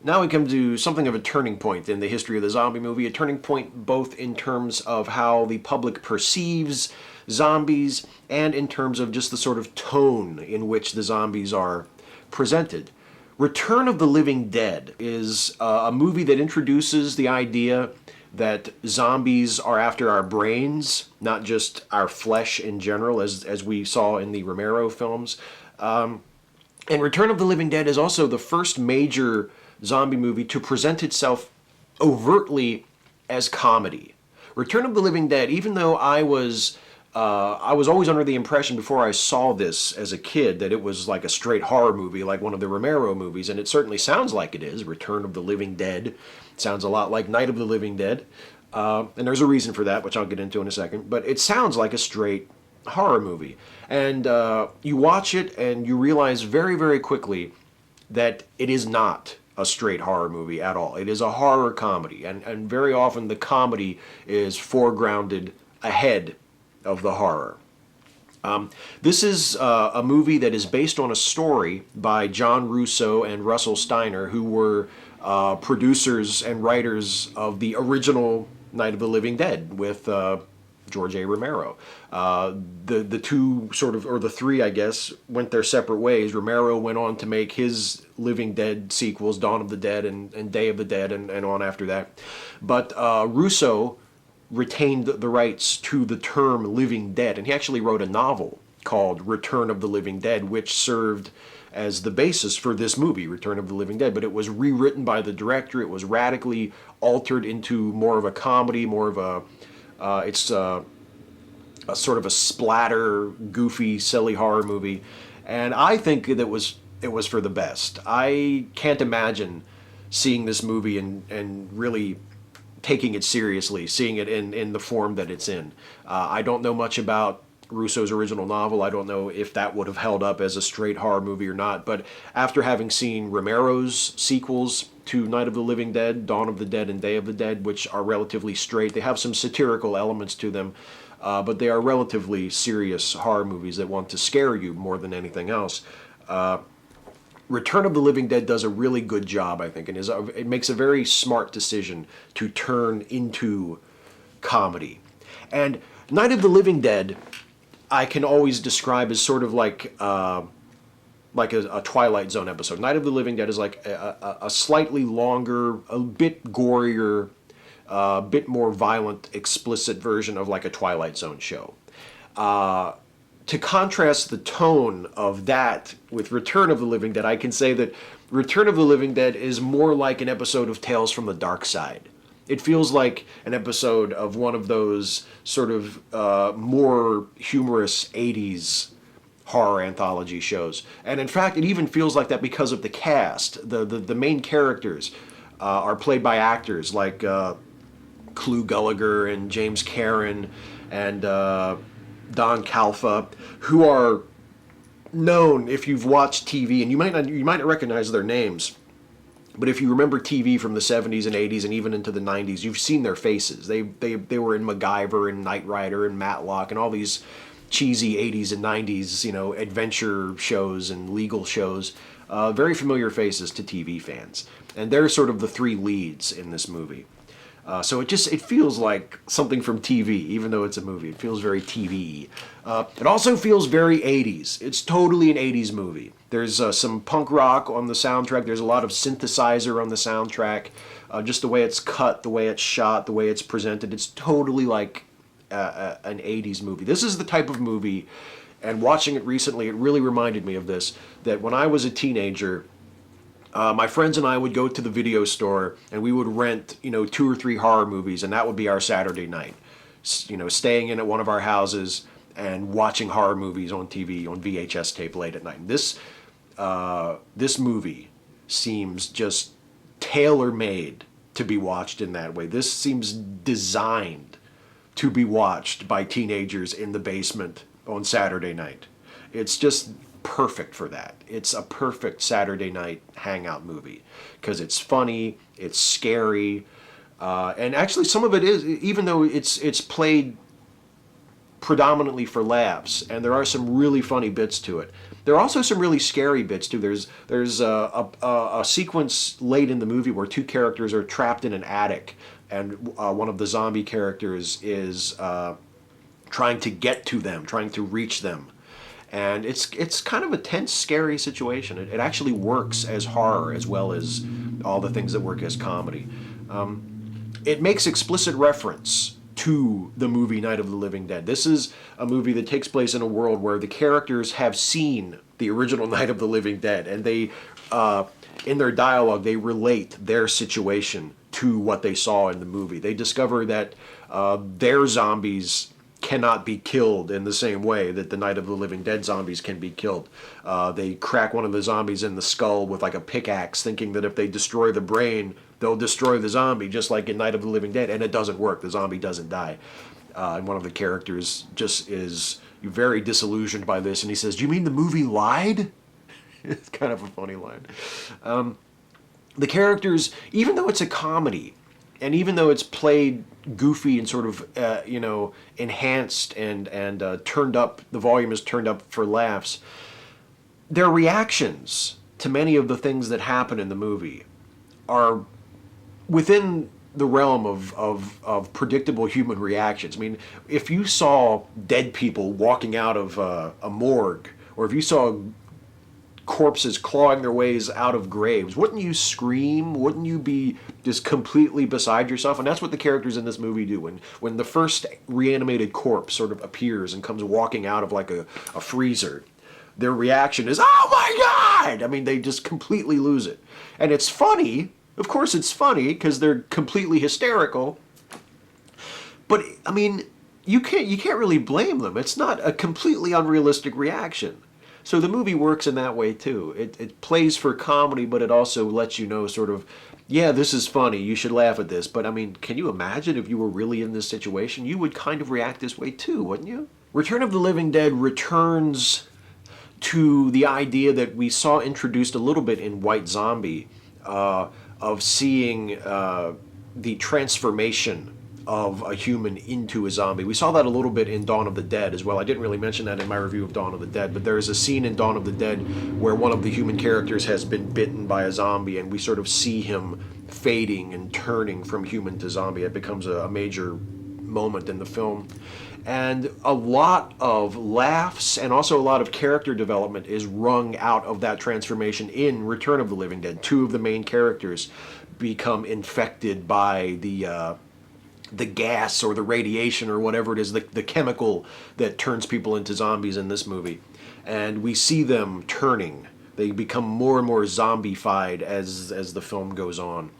Now we come to something of a turning point in the history of the zombie movie, a turning point both in terms of how the public perceives zombies and in terms of just the sort of tone in which the zombies are presented. Return of the Living Dead is a movie that introduces the idea that zombies are after our brains, not just our flesh in general, as we saw in the Romero films. And Return of the Living Dead is also the first major zombie movie to present itself overtly as comedy. Return of the Living Dead, even though I was always under the impression before I saw this as a kid that it was like a straight horror movie, like one of the Romero movies, and it certainly sounds like it is. Return of the Living Dead sounds a lot like Night of the Living Dead, and there's a reason for that, which I'll get into in a second. But it sounds like a straight horror movie, and you watch it and you realize very, very quickly that it is not a straight horror movie at all. It is a horror comedy, and very often the comedy is foregrounded ahead of the horror. This is a movie that is based on a story by John Russo and Russell Steiner, who were producers and writers of the original Night of the Living Dead with George A. Romero. The two sort of, or the three, I guess, went their separate ways. Romero went on to make his Living Dead sequels, Dawn of the Dead and Day of the Dead, and on after that. But Russo retained the rights to the term Living Dead, and he actually wrote a novel called Return of the Living Dead, which served as the basis for this movie, Return of the Living Dead. But it was rewritten by the director. It was radically altered into more of a comedy, more of a it's a sort of a splatter, goofy, silly horror movie, and I think that it was for the best. I can't imagine seeing this movie and really taking it seriously, seeing it in the form that it's in. I don't know much about Russo's original novel. I don't know if that would have held up as a straight horror movie or not, but after having seen Romero's sequels to Night of the Living Dead, Dawn of the Dead, and Day of the Dead, which are relatively straight, they have some satirical elements to them, but they are relatively serious horror movies that want to scare you more than anything else. Return of the Living Dead does a really good job, I think, and it makes a very smart decision to turn into comedy. And Night of the Living Dead, I can always describe as sort of like a Twilight Zone episode. Night of the Living Dead is like a slightly longer, a bit gorier, a bit more violent, explicit version of like a Twilight Zone show. To contrast the tone of that with Return of the Living Dead, I can say that Return of the Living Dead is more like an episode of Tales from the Dark Side. It feels like an episode of one of those sort of more humorous 80s horror anthology shows. And in fact, it even feels like that because of the cast. The main characters are played by actors like Clu Gulager and James Karen and Don Calfa, who are known if you've watched TV, and you might not recognize their names, but if you remember TV from the 70s and 80s and even into the 90s, you've seen their faces. They were in MacGyver and Knight Rider and Matlock and all these cheesy 80s and 90s, adventure shows and legal shows. Very familiar faces to TV fans. And they're sort of the three leads in this movie. So it feels like something from TV, even though it's a movie. It feels very TV. It also feels very 80s. It's totally an 80s movie. There's some punk rock on the soundtrack. There's a lot of synthesizer on the soundtrack. Just the way it's cut, the way it's shot, the way it's presented. It's totally like an 80s movie. This is the type of movie, and watching it recently, it really reminded me of this, that when I was a teenager, my friends and I would go to the video store and we would rent, 2 or 3 horror movies, and that would be our Saturday night. Staying in at one of our houses and watching horror movies on TV, on VHS tape late at night. And this movie seems just tailor-made to be watched in that way. This seems designed to be watched by teenagers in the basement on Saturday night. It's just perfect for that. It's a perfect Saturday night hangout movie because it's funny, it's scary, and actually some of it is, even though it's played predominantly for laughs, and there are some really funny bits to it, There are also some really scary bits too. There's a sequence late in the movie where two characters are trapped in an attic, and one of the zombie characters is trying to get to them, trying to reach them. And it's kind of a tense, scary situation. It actually works as horror as well as all the things that work as comedy. It makes explicit reference to the movie Night of the Living Dead. This is a movie that takes place in a world where the characters have seen the original Night of the Living Dead, and they, in their dialogue, they relate their situation to what they saw in the movie. They discover that their zombies cannot be killed in the same way that the Night of the Living Dead zombies can be killed. They crack one of the zombies in the skull with like a pickaxe, thinking that if they destroy the brain, they'll destroy the zombie, just like in Night of the Living Dead, and it doesn't work. The zombie doesn't die. And one of the characters just is very disillusioned by this, and he says, "Do you mean the movie lied?" It's kind of a funny line. The characters, even though it's a comedy, and even though it's played goofy and sort of, enhanced and turned up, the volume is turned up for laughs, their reactions to many of the things that happen in the movie are within the realm of predictable human reactions. I mean, if you saw dead people walking out of a morgue, or if you saw corpses clawing their ways out of graves, wouldn't you scream? Wouldn't you be just completely beside yourself? And that's what the characters in this movie do. When the first reanimated corpse sort of appears and comes walking out of like a freezer, their reaction is, "Oh my God!" I mean, they just completely lose it. And it's funny. Of course it's funny because they're completely hysterical. But, I mean, you can't really blame them. It's not a completely unrealistic reaction. So the movie works in that way too. It plays for comedy, but it also lets you know sort of, yeah, this is funny, you should laugh at this. But I mean, can you imagine if you were really in this situation? You would kind of react this way too, wouldn't you? Return of the Living Dead returns to the idea that we saw introduced a little bit in White Zombie, of seeing the transformation of a human into a zombie. We saw that a little bit in Dawn of the Dead as well. I didn't really mention that in my review of Dawn of the Dead, but there is a scene in Dawn of the Dead where one of the human characters has been bitten by a zombie, and we sort of see him fading and turning from human to zombie. It becomes a major moment in the film. And a lot of laughs and also a lot of character development is wrung out of that transformation in Return of the Living Dead. Two of the main characters become infected by the gas or the radiation or whatever it is, the chemical that turns people into zombies in this movie. And we see them turning. They become more and more zombified as the film goes on.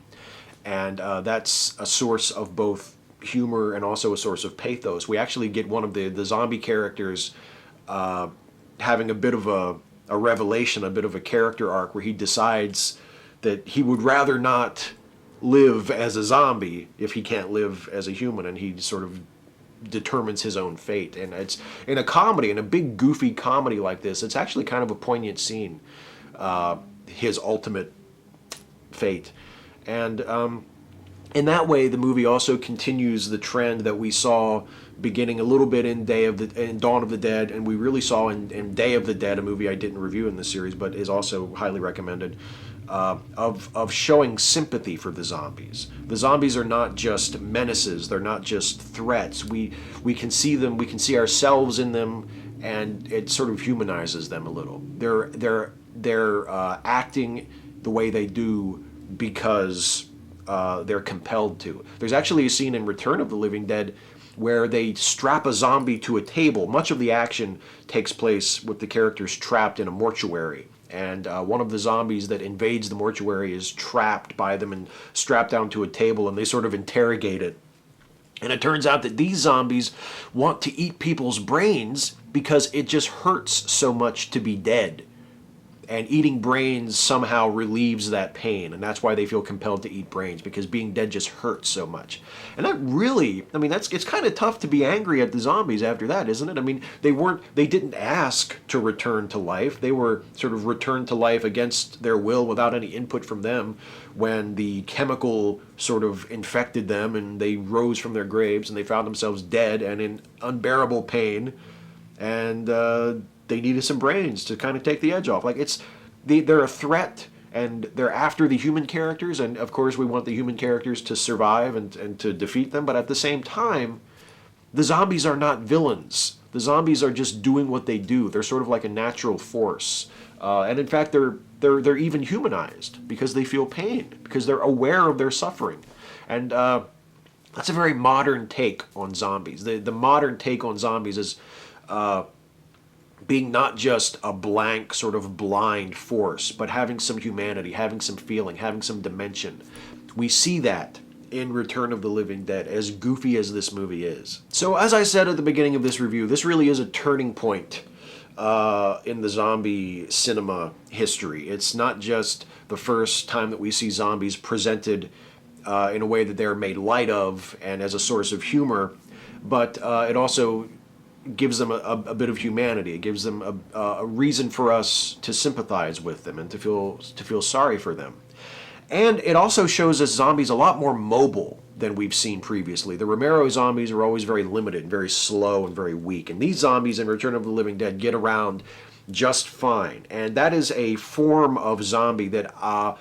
And that's a source of both humor and also a source of pathos. We actually get one of the zombie characters having a bit of a revelation, a bit of a character arc where he decides that he would rather not live as a zombie if he can't live as a human, and he sort of determines his own fate. And it's in a comedy, in a big goofy comedy like this, it's actually kind of a poignant scene, his ultimate fate. And in that way, the movie also continues the trend that we saw beginning a little bit in Dawn of the Dead, and we really saw in Day of the Dead, a movie I didn't review in this series, but is also highly recommended, of showing sympathy for the zombies. The zombies are not just menaces; they're not just threats. We can see them, we can see ourselves in them, and it sort of humanizes them a little. They're acting the way they do because they're compelled to. There's actually a scene in Return of the Living Dead where they strap a zombie to a table. Much of the action takes place with the characters trapped in a mortuary. And one of the zombies that invades the mortuary is trapped by them and strapped down to a table, and they sort of interrogate it. And it turns out that these zombies want to eat people's brains because it just hurts so much to be dead. And eating brains somehow relieves that pain, and that's why they feel compelled to eat brains, because being dead just hurts so much. And that really, I mean, it's kind of tough to be angry at the zombies after that, isn't it? I mean, they didn't ask to return to life. They were sort of returned to life against their will, without any input from them, when the chemical sort of infected them, and they rose from their graves, and they found themselves dead and in unbearable pain. And they needed some brains to kind of take the edge off. Like, they're a threat, and they're after the human characters, and of course we want the human characters to survive and to defeat them, but at the same time, the zombies are not villains. The zombies are just doing what they do. They're sort of like a natural force. And in fact, they're even humanized because they feel pain, because they're aware of their suffering. And that's a very modern take on zombies. The modern take on zombies is being not just a blank, sort of blind force, but having some humanity, having some feeling, having some dimension. We see that in Return of the Living Dead, as goofy as this movie is. So as I said at the beginning of this review, this really is a turning point in the zombie cinema history. It's not just the first time that we see zombies presented in a way that they're made light of and as a source of humor, but it also gives them a bit of humanity. It gives them a reason for us to sympathize with them and to feel sorry for them. And it also shows us zombies a lot more mobile than we've seen previously. The Romero zombies are always very limited, very slow, and very weak. And these zombies in Return of the Living Dead get around just fine. And that is a form of zombie that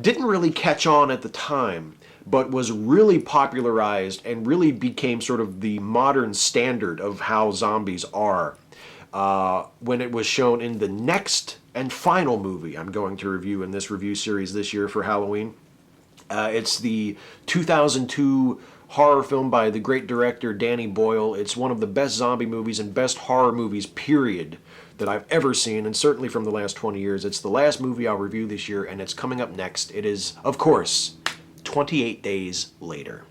didn't really catch on at the time, but was really popularized and really became sort of the modern standard of how zombies are when it was shown in the next and final movie I'm going to review in this review series this year for Halloween. It's the 2002 horror film by the great director Danny Boyle. It's one of the best zombie movies and best horror movies, period, that I've ever seen, and certainly from the last 20 years. It's the last movie I'll review this year, and it's coming up next. It is, of course, 28 Days Later.